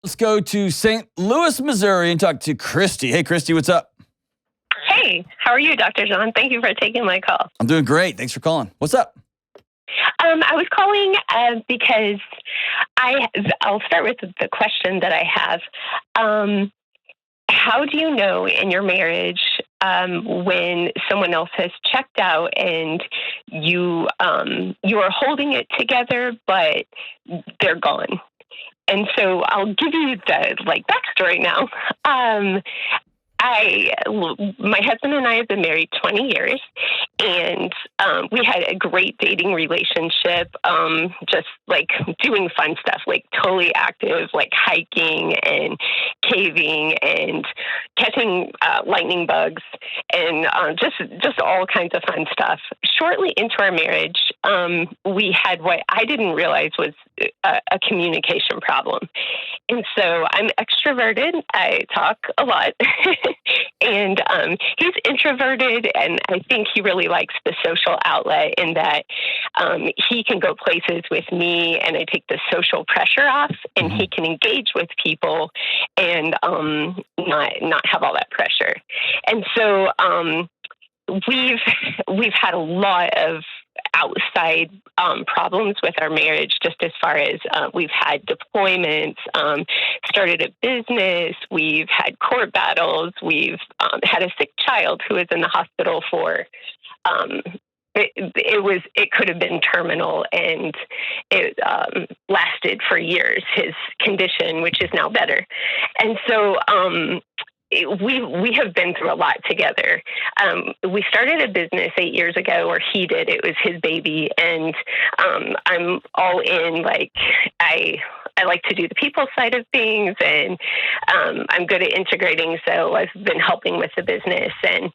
Let's go to St. Louis, Missouri and talk to Christy. Hey, Christy, what's up? Hey, how are you, Dr. John? Thank you for taking my call. I'm doing great. Thanks for calling. What's up? I was calling because I'll start with the question that I have. How do you know in your marriage when someone else has checked out and you are holding it together, but they're gone? And so I'll give you the backstory now. My husband and I have been married 20 years, and we had a great dating relationship, just doing fun stuff, totally active, hiking and caving and catching lightning bugs and just all kinds of fun stuff. Shortly into our marriage, we had what I didn't realize was a communication problem. And so I'm extroverted. I talk a lot. And he's introverted, and I think he really likes the social outlet in that he can go places with me and I take the social pressure off, and he can engage with people and not have all that pressure. And so we've had a lot of outside problems with our marriage, just as far as we've had deployments, started a business, we've had court battles, we've had a sick child who was in the hospital for it could have been terminal, and it lasted for years, his condition, which is now better. And so we have been through a lot together. We started a business 8 years ago, or he did. It was his baby, and I'm all in. I like to do the people side of things, and I'm good at integrating. So I've been helping with the business, and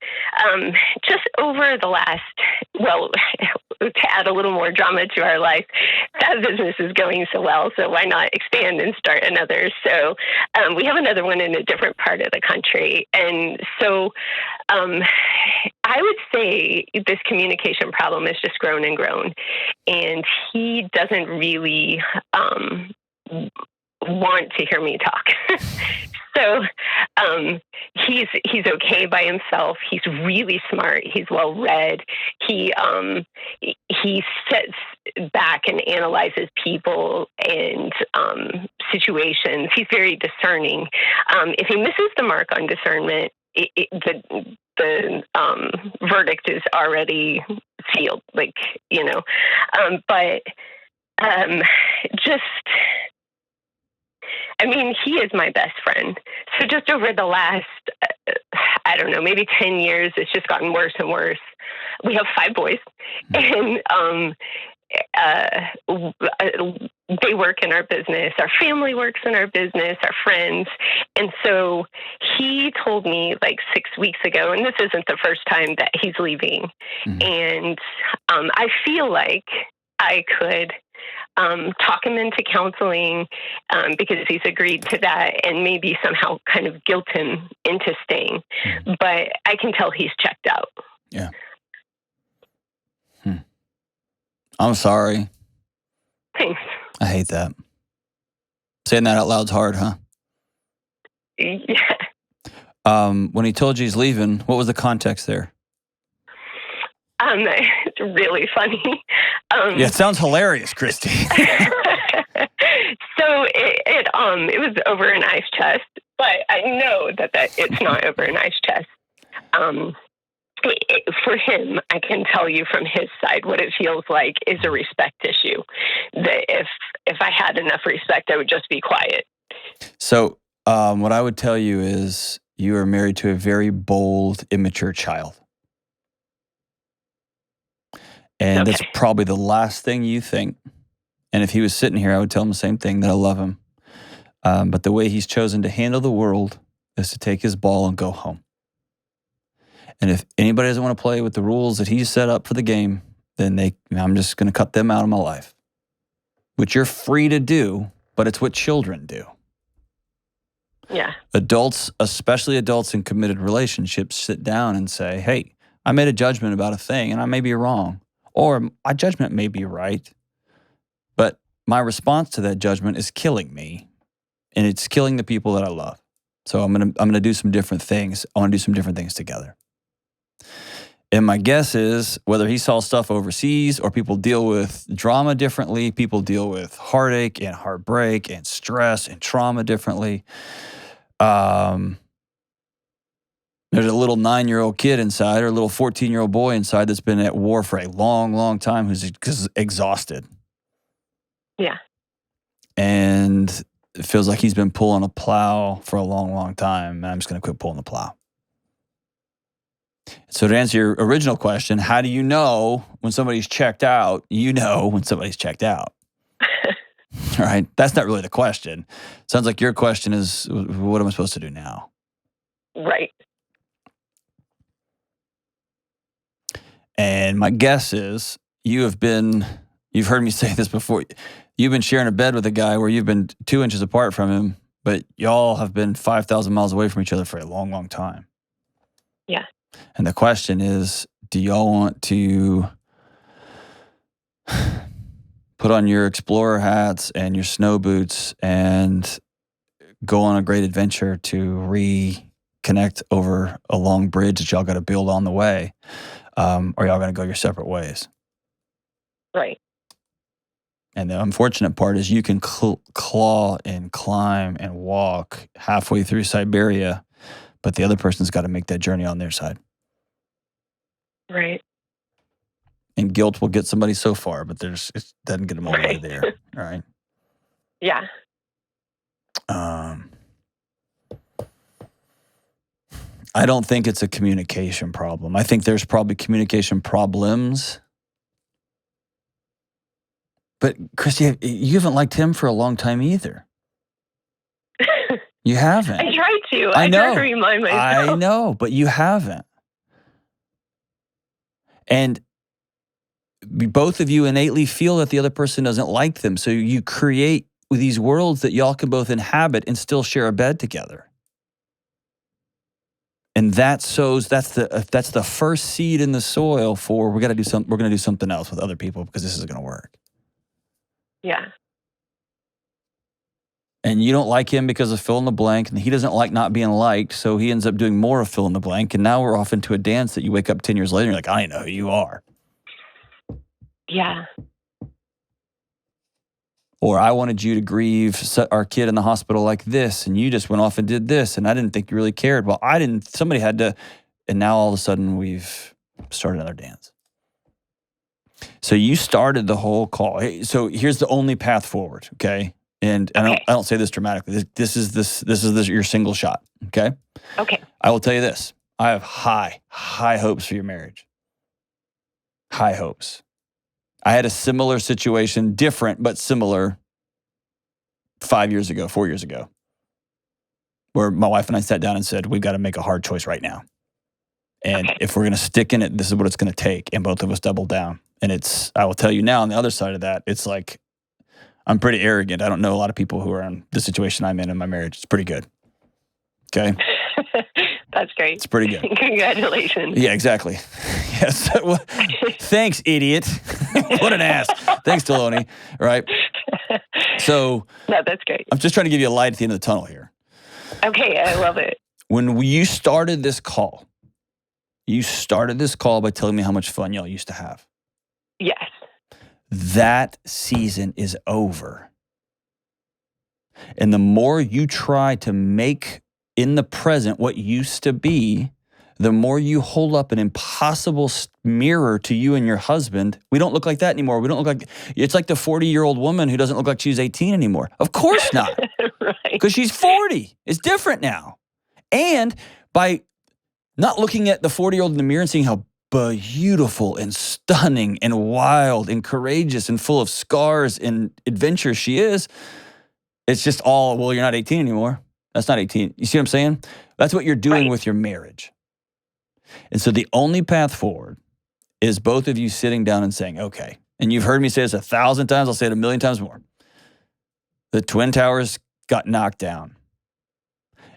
just over the last, to add a little more drama to our life, that business is going so well. So why not expand and start another? So we have another one in a different part of the country. And so I would say this communication problem has just grown and grown. And he doesn't really want to hear me talk. So he's okay by himself. He's really smart. He's well read. He sits back and analyzes people and situations. He's very discerning. If he misses the mark on discernment, the verdict is already sealed. He is my best friend. So just over the last, maybe 10 years, it's just gotten worse and worse. We have 5 boys, and they work in our business. Our family works in our business, our friends. And so he told me 6 weeks ago, and this isn't the first time that he's leaving. And I feel like I could talk him into counseling because he's agreed to that, and maybe somehow kind of guilt him into staying. But I can tell he's checked out. Yeah. I'm sorry. Thanks. I hate that. Saying that out loud's hard, huh? Yeah. When he told you he's leaving, what was the context there? It's really funny. Yeah, it sounds hilarious, Christy. So it was over an ice chest, but I know that it's not over an ice chest. For him, I can tell you from his side what it feels like is a respect issue. That if I had enough respect, I would just be quiet. So what I would tell you is you are married to a very bold, immature child. And Okay. that's probably the last thing you think. And if he was sitting here, I would tell him the same thing, that I love him. But the way he's chosen to handle the world is to take his ball and go home. And if anybody doesn't want to play with the rules that he's set up for the game, then I'm just going to cut them out of my life. Which you're free to do, but it's what children do. Yeah. Adults, especially adults in committed relationships, sit down and say, hey, I made a judgment about a thing and I may be wrong. Or my judgment may be right, but my response to that judgment is killing me. and it's killing the people that I love. So I'm gonna do some different things. I want to do some different things together. And my guess is whether he saw stuff overseas or people deal with drama differently, people deal with heartache and heartbreak and stress and trauma differently. There's a little 9-year-old kid inside or a little 14-year-old boy inside that's been at war for a long, long time who's exhausted. Yeah. And it feels like he's been pulling a plow for a long, long time. And I'm just going to quit pulling the plow. So to answer your original question, how do you know when somebody's checked out? You know when somebody's checked out. Right? That's not really the question. Sounds like your question is, what am I supposed to do now? Right. And my guess is you've heard me say this before, you've been sharing a bed with a guy where you've been 2 inches apart from him, but y'all have been 5,000 miles away from each other for a long, long time. Yeah. And the question is, do y'all want to put on your explorer hats and your snow boots and go on a great adventure to reconnect over a long bridge that y'all got to build on the way? Or y'all going to go your separate ways? Right. And the unfortunate part is you can claw and climb and walk halfway through Siberia, but the other person's got to make that journey on their side. Right. And guilt will get somebody so far, but it doesn't get them all the way there. All right. Yeah. I don't think it's a communication problem. I think there's probably communication problems. But Chris, you haven't liked him for a long time either. You haven't. I try to. I know. Try to remind myself. I know, but you haven't. And both of you innately feel that the other person doesn't like them. So you create these worlds that y'all can both inhabit and still share a bed together. And that's the first seed in the soil for we're going to do something else with other people because this is going to work. Yeah. And you don't like him because of fill in the blank, and he doesn't like not being liked, so he ends up doing more of fill in the blank, and now we're off into a dance that you wake up 10 years later and you're like, I don't know who you are. Yeah. Or I wanted you to grieve our kid in the hospital like this, and you just went off and did this, and I didn't think you really cared. Well, I didn't. Somebody had to, and now all of a sudden we've started another dance. So you started the whole call. Hey, so here's the only path forward, okay? And I don't say this dramatically. This is your single shot, okay? Okay. I will tell you this. I have high hopes for your marriage. High hopes. I had a similar situation, different but similar, 4 years ago, where my wife and I sat down and said, we've got to make a hard choice right now. And if we're going to stick in it, this is what it's going to take. And both of us doubled down. And I will tell you now, on the other side of that, it's like, I'm pretty arrogant. I don't know a lot of people who are in the situation I'm in my marriage. It's pretty good. Okay? That's great. It's pretty good. Congratulations. Yeah, exactly. Yes. Well, thanks, idiot. What an ass. Thanks, Delony. Right? So, no, that's great. I'm just trying to give you a light at the end of the tunnel here. Okay, I love it. When you started this call by telling me how much fun y'all used to have. Yes. That season is over. And the more you try to make in the present what used to be, the more you hold up an impossible mirror to you and your husband. We don't look like that anymore. We don't look like, it's like the 40-year-old woman who doesn't look like she's 18 anymore. Of course not. Right. Because she's 40. It's different now. And by not looking at the 40-year-old in the mirror and seeing how beautiful and stunning and wild and courageous and full of scars and adventure she is, it's just all, well, you're not 18 anymore. That's not 18. You see what I'm saying? That's what you're doing with your marriage. And so the only path forward is both of you sitting down and saying, okay, and you've heard me say this 1,000 times, I'll say it 1,000,000 times more. The Twin Towers got knocked down.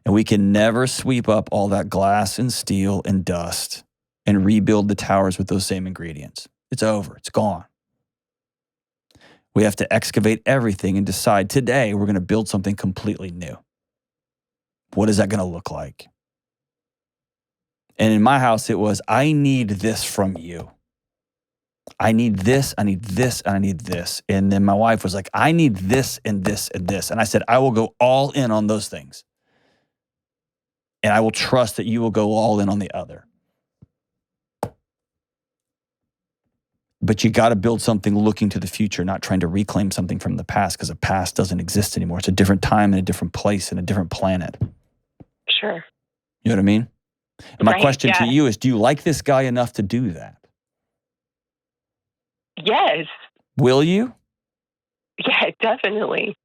And we can never sweep up all that glass and steel and dust and rebuild the towers with those same ingredients. It's over. It's gone. We have to excavate everything and decide today we're going to build something completely new. What is that going to look like? And in my house, it was, I need this from you. I need this, I need this, and I need this. And then my wife was like, I need this and this and this. And I said, I will go all in on those things. And I will trust that you will go all in on the other. But you got to build something looking to the future, not trying to reclaim something from the past, because the past doesn't exist anymore. It's a different time and a different place and a different planet. Sure. You know what I mean? And my question to you is, do you like this guy enough to do that? Yes. Will you? Yeah, definitely.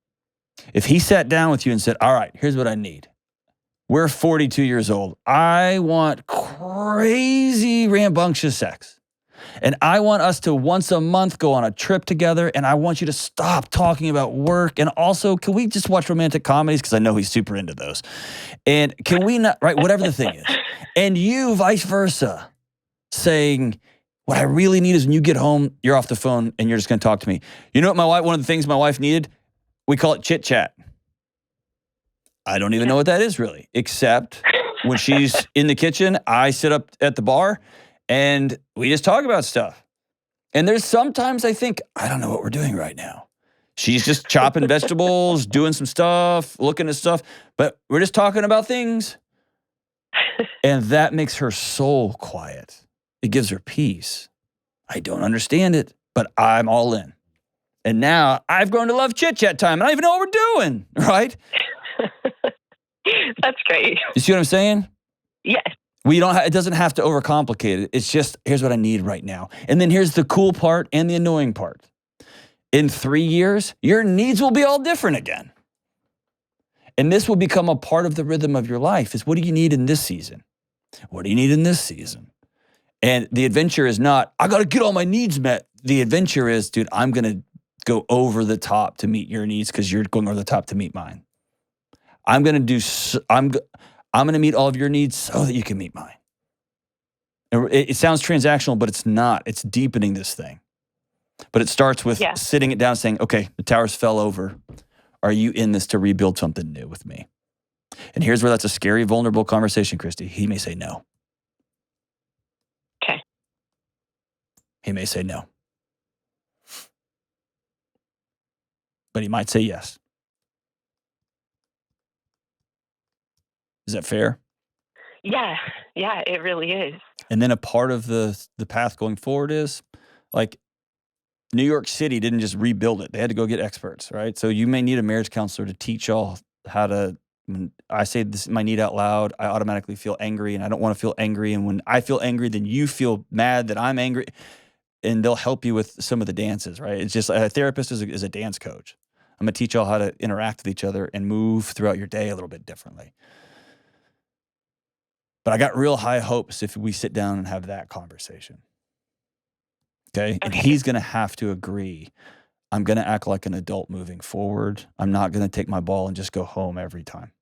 If he sat down with you and said, all right, here's what I need. We're 42 years old. I want crazy rambunctious sex. And I want us to once a month go on a trip together, and I want you to stop talking about work. And also, can we just watch romantic comedies? Because I know he's super into those. And can we not, right, whatever the thing is. And you, vice versa, saying, what I really need is when you get home, you're off the phone, and you're just going to talk to me. You know what one of the things my wife needed? We call it chit chat. I don't even know what that is really, except when she's in the kitchen, I sit up at the bar, and we just talk about stuff. And there's sometimes I think, I don't know what we're doing right now. She's just chopping vegetables, doing some stuff, looking at stuff, but we're just talking about things. And that makes her soul quiet. It gives her peace. I don't understand it, but I'm all in. And now I've grown to love chit-chat time. I don't even know what we're doing, right? That's great. You see what I'm saying? Yes. It doesn't have to overcomplicate it. It's just, here's what I need right now. And then here's the cool part and the annoying part. In 3 years, your needs will be all different again. And this will become a part of the rhythm of your life is, what do you need in this season? What do you need in this season? And the adventure is not, I got to get all my needs met. The adventure is, dude, I'm going to go over the top to meet your needs because you're going over the top to meet mine. I'm going to meet all of your needs so that you can meet mine. It sounds transactional, but it's not. It's deepening this thing. But it starts with sitting it down and saying, okay, the towers fell over. Are you in this to rebuild something new with me? And here's where that's a scary, vulnerable conversation, Christy. He may say no. Okay. He may say no. But he might say yes. Is that fair? Yeah, it really is. And then a part of the path going forward is, like, New York City didn't just rebuild it. They had to go get experts, right? So you may need a marriage counselor to teach y'all how to, when I say this, my need out loud, I automatically feel angry, and I don't want to feel angry. And when I feel angry, then you feel mad that I'm angry, and they'll help you with some of the dances, right? It's just, a therapist is a dance coach. I'm going to teach y'all how to interact with each other and move throughout your day a little bit differently. But I got real high hopes if we sit down and have that conversation. Okay? And he's going to have to agree. I'm going to act like an adult moving forward. I'm not going to take my ball and just go home every time.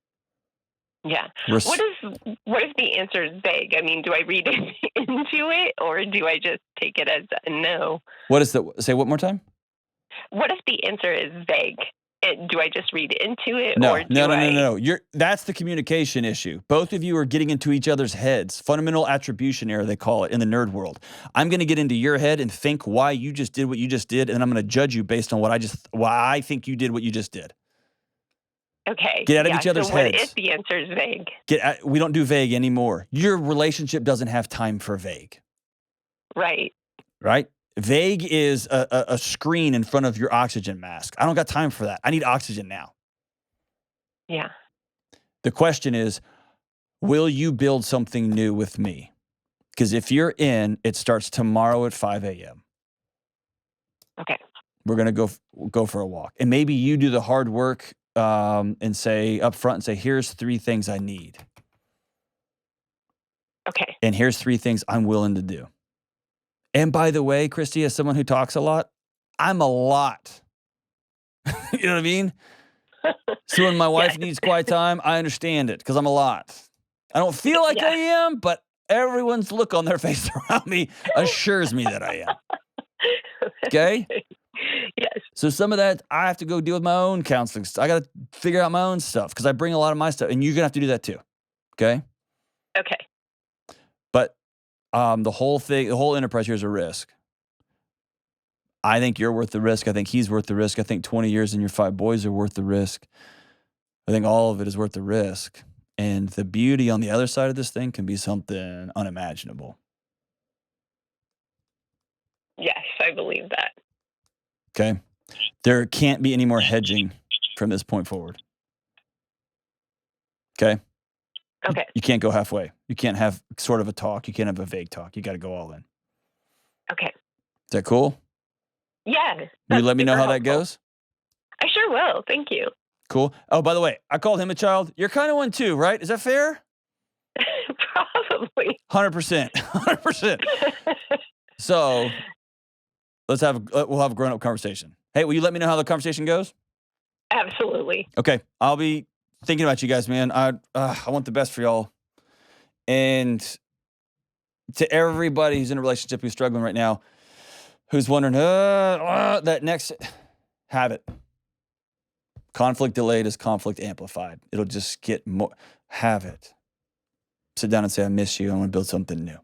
Yeah. What if the answer is vague? I mean, do I read into it, or do I just take it as a no? Say what more time? What if the answer is vague? Do I just read into it? No. That's the communication issue. Both of you are getting into each other's heads. Fundamental attribution error, they call it in the nerd world. I'm going to get into your head and think why you just did what you just did, and I'm going to judge you based on why I think you did what you just did. Okay. Get out of each other's heads. What if the answer is vague? We don't do vague anymore. Your relationship doesn't have time for vague. Right. Right? Vague is a screen in front of your oxygen mask. I don't got time for that. I need oxygen now. Yeah. The question is, will you build something new with me? Because if you're in, it starts tomorrow at 5 a.m. Okay. We're going to go for a walk. And maybe you do the hard work and say up front and say, here's 3 things I need. Okay. And here's 3 things I'm willing to do. And by the way, Christy, as someone who talks a lot, I'm a lot. You know what I mean? So when my wife needs quiet time, I understand it because I'm a lot. I don't feel like I am, but everyone's look on their face around me assures me that I am. Okay? Yes. So some of that, I have to go deal with my own counseling. I got to figure out my own stuff because I bring a lot of my stuff, and you're going to have to do that too. Okay? Okay. But the whole enterprise here is a risk. I think you're worth the risk. I think he's worth the risk. I think 20 years and your 5 boys are worth the risk. I think all of it is worth the risk. And the beauty on the other side of this thing can be something unimaginable. Yes, I believe that. Okay? There can't be any more hedging from this point forward. Okay? Okay. You can't go halfway. You can't have sort of a talk. You can't have a vague talk. You got to go all in. Okay. Is that cool? Yeah. Will you let me know how helpful. that goes? I sure will. Thank you. Cool. Oh, by the way, I called him a child. You're kind of one too, right? Is that fair? Probably. 100%. 100%. So we'll have a grown-up conversation. Hey, will you let me know how the conversation goes? Absolutely. Okay. I'll be thinking about you guys, man. I want the best for y'all. And to everybody who's in a relationship who's struggling right now, who's wondering, that next, have it. Conflict delayed is conflict amplified. It'll just get more. Have it. Sit down and say, I miss you. I want to build something new.